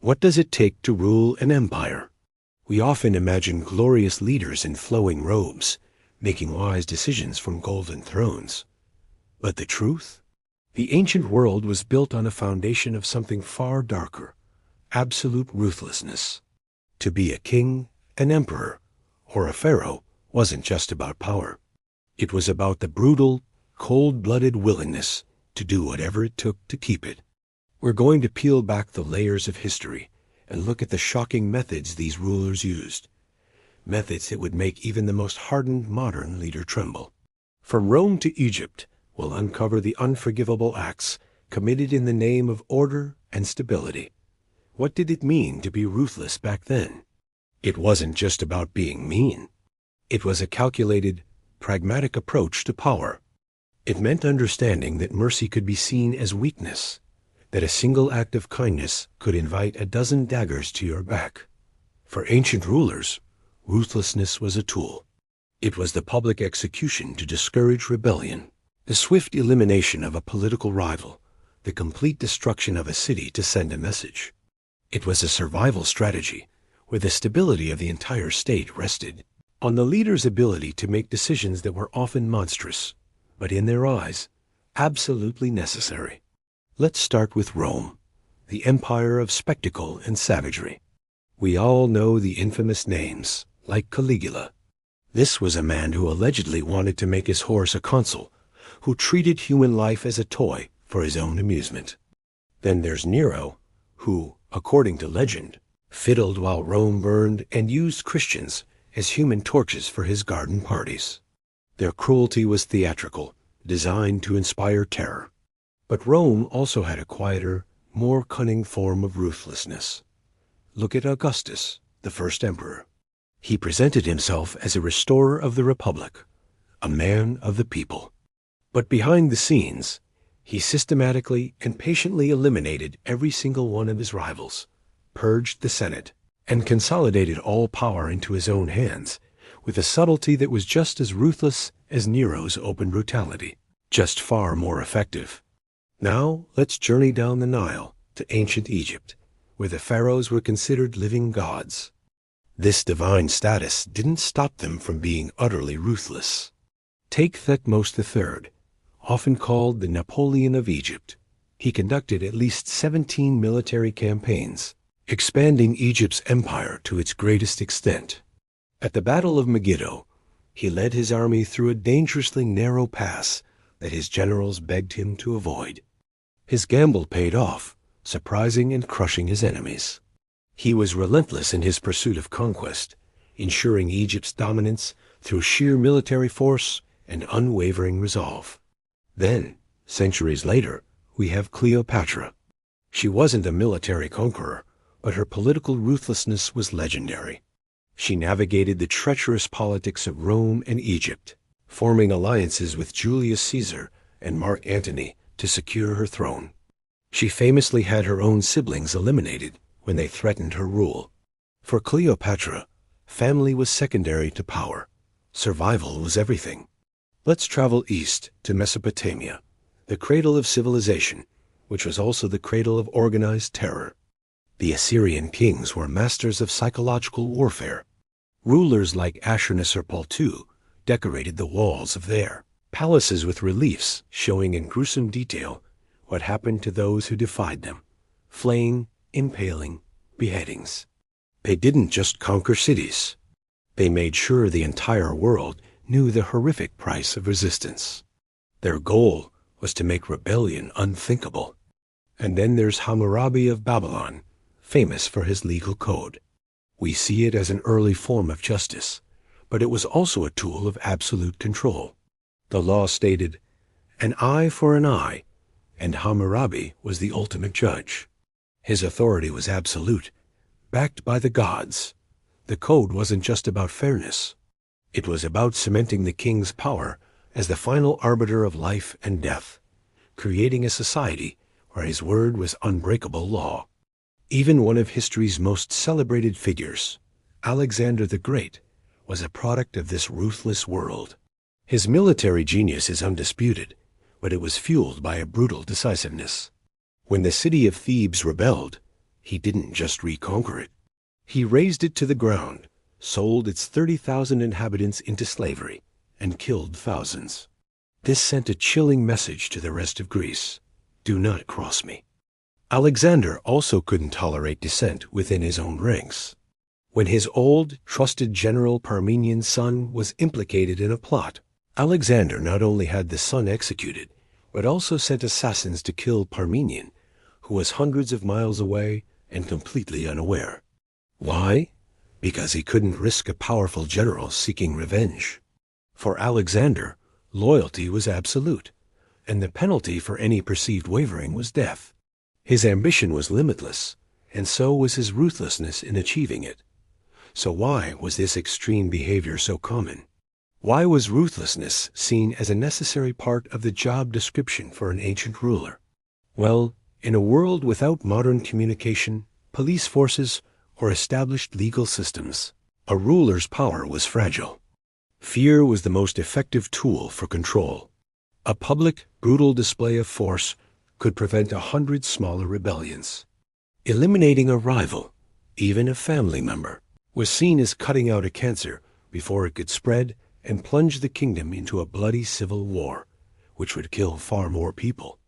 What does it take to rule an empire? We often imagine glorious leaders in flowing robes, making wise decisions from golden thrones. But the truth? The ancient world was built on a foundation of something far darker, absolute ruthlessness. To be a king, an emperor, or a pharaoh wasn't just about power. It was about the brutal, cold-blooded willingness to do whatever it took to keep it. We're going to peel back the layers of history and look at the shocking methods these rulers used. Methods that would make even the most hardened modern leader tremble. From Rome to Egypt, we'll uncover the unforgivable acts committed in the name of order and stability. What did it mean to be ruthless back then? It wasn't just about being mean. It was a calculated, pragmatic approach to power. It meant understanding that mercy could be seen as weakness, that a single act of kindness could invite a dozen daggers to your back. For ancient rulers, ruthlessness was a tool. It was the public execution to discourage rebellion, the swift elimination of a political rival, the complete destruction of a city to send a message. It was a survival strategy where the stability of the entire state rested on the leader's ability to make decisions that were often monstrous, but in their eyes, absolutely necessary. Let's start with Rome, the empire of spectacle and savagery. We all know the infamous names, like Caligula. This was a man who allegedly wanted to make his horse a consul, who treated human life as a toy for his own amusement. Then there's Nero, who, according to legend, fiddled while Rome burned and used Christians as human torches for his garden parties. Their cruelty was theatrical, designed to inspire terror. But Rome also had a quieter, more cunning form of ruthlessness. Look at Augustus, the first emperor. He presented himself as a restorer of the republic, a man of the people. But behind the scenes, he systematically and patiently eliminated every single one of his rivals, purged the Senate, and consolidated all power into his own hands, with a subtlety that was just as ruthless as Nero's open brutality, just far more effective. Now, let's journey down the Nile to ancient Egypt, where the pharaohs were considered living gods. This divine status didn't stop them from being utterly ruthless. Take Thutmose III, often called the Napoleon of Egypt. He conducted at least 17 military campaigns, expanding Egypt's empire to its greatest extent. At the Battle of Megiddo, he led his army through a dangerously narrow pass that his generals begged him to avoid. His gamble paid off, surprising and crushing his enemies. He was relentless in his pursuit of conquest, ensuring Egypt's dominance through sheer military force and unwavering resolve. Then, centuries later, we have Cleopatra. She wasn't a military conqueror, but her political ruthlessness was legendary. She navigated the treacherous politics of Rome and Egypt, forming alliances with Julius Caesar and Mark Antony to secure her throne. She famously had her own siblings eliminated when they threatened her rule. For Cleopatra, family was secondary to power. Survival was everything. Let's travel east to Mesopotamia, the cradle of civilization, which was also the cradle of organized terror. The Assyrian kings were masters of psychological warfare. Rulers like Ashurnasirpal II decorated the walls of their palaces with reliefs showing in gruesome detail what happened to those who defied them: flaying, impaling, beheadings. They didn't just conquer cities. They made sure the entire world knew the horrific price of resistance. Their goal was to make rebellion unthinkable. And then there's Hammurabi of Babylon, famous for his legal code. We see it as an early form of justice, but it was also a tool of absolute control. The law stated, "An eye for an eye," and Hammurabi was the ultimate judge. His authority was absolute, backed by the gods. The code wasn't just about fairness. It was about cementing the king's power as the final arbiter of life and death, creating a society where his word was unbreakable law. Even one of history's most celebrated figures, Alexander the Great, was a product of this ruthless world. His military genius is undisputed, but it was fueled by a brutal decisiveness. When the city of Thebes rebelled, He didn't just reconquer it. He razed it to the ground, sold its 30,000 inhabitants into slavery, and killed thousands. This sent a chilling message to the rest of Greece. Do not cross me. Alexander also couldn't tolerate dissent within his own ranks. When his old, trusted general Parmenian's son was implicated in a plot, Alexander not only had the son executed, but also sent assassins to kill Parmenian, who was hundreds of miles away and completely unaware. Why? Because he couldn't risk a powerful general seeking revenge. For Alexander, loyalty was absolute, and the penalty for any perceived wavering was death. His ambition was limitless, and so was his ruthlessness in achieving it. So why was this extreme behavior so common? Why was ruthlessness seen as a necessary part of the job description for an ancient ruler? Well, in a world without modern communication, police forces, or established legal systems, a ruler's power was fragile. Fear was the most effective tool for control. A public, brutal display of force could prevent 100 smaller rebellions. Eliminating a rival, even a family member, was seen as cutting out a cancer before it could spread and plunge the kingdom into a bloody civil war, which would kill far more people.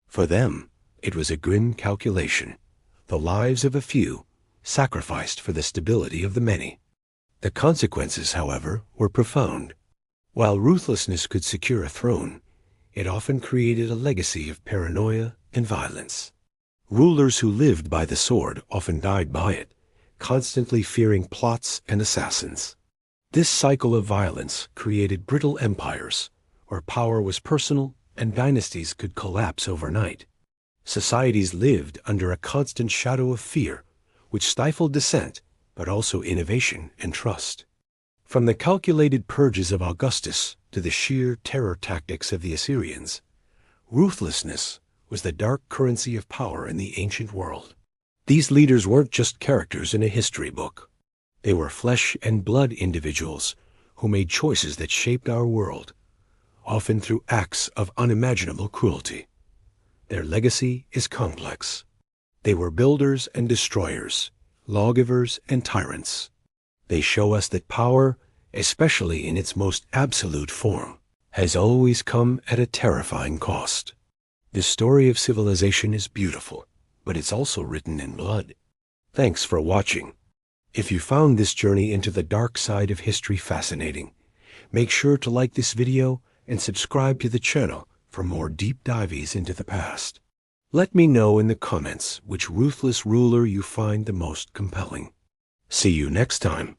For them, it was a grim calculation, the lives of a few sacrificed for the stability of the many. The consequences, however, were profound. While ruthlessness could secure a throne, it often created a legacy of paranoia and violence. Rulers who lived by the sword often died by it, constantly fearing plots and assassins. This cycle of violence created brittle empires, where power was personal and dynasties could collapse overnight. Societies lived under a constant shadow of fear, which stifled dissent, but also innovation and trust. From the calculated purges of Augustus to the sheer terror tactics of the Assyrians, ruthlessness was the dark currency of power in the ancient world. These leaders weren't just characters in a history book. They were flesh and blood individuals who made choices that shaped our world, often through acts of unimaginable cruelty. Their legacy is complex. They were builders and destroyers, lawgivers and tyrants. They show us that power, especially in its most absolute form, has always come at a terrifying cost. The story of civilization is beautiful, but it's also written in blood. Thanks for watching. If you found this journey into the dark side of history fascinating, make sure to like this video and subscribe to the channel for more deep dives into the past. Let me know in the comments which ruthless ruler you find the most compelling. See you next time.